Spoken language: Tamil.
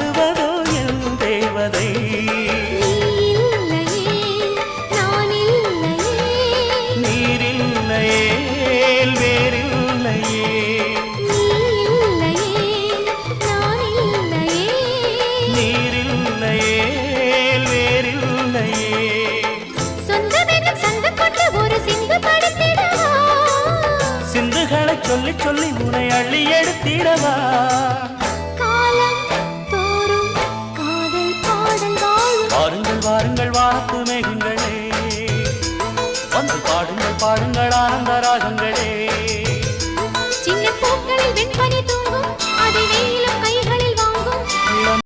பாடுவதோ என் தேவதை. நீரில்லையே வேறில்லையே, நீரில்லையே வேறில்லையே. சிந்துகளை சொல்லி சொல்லி உனை அள்ளி எடுத்திடவா.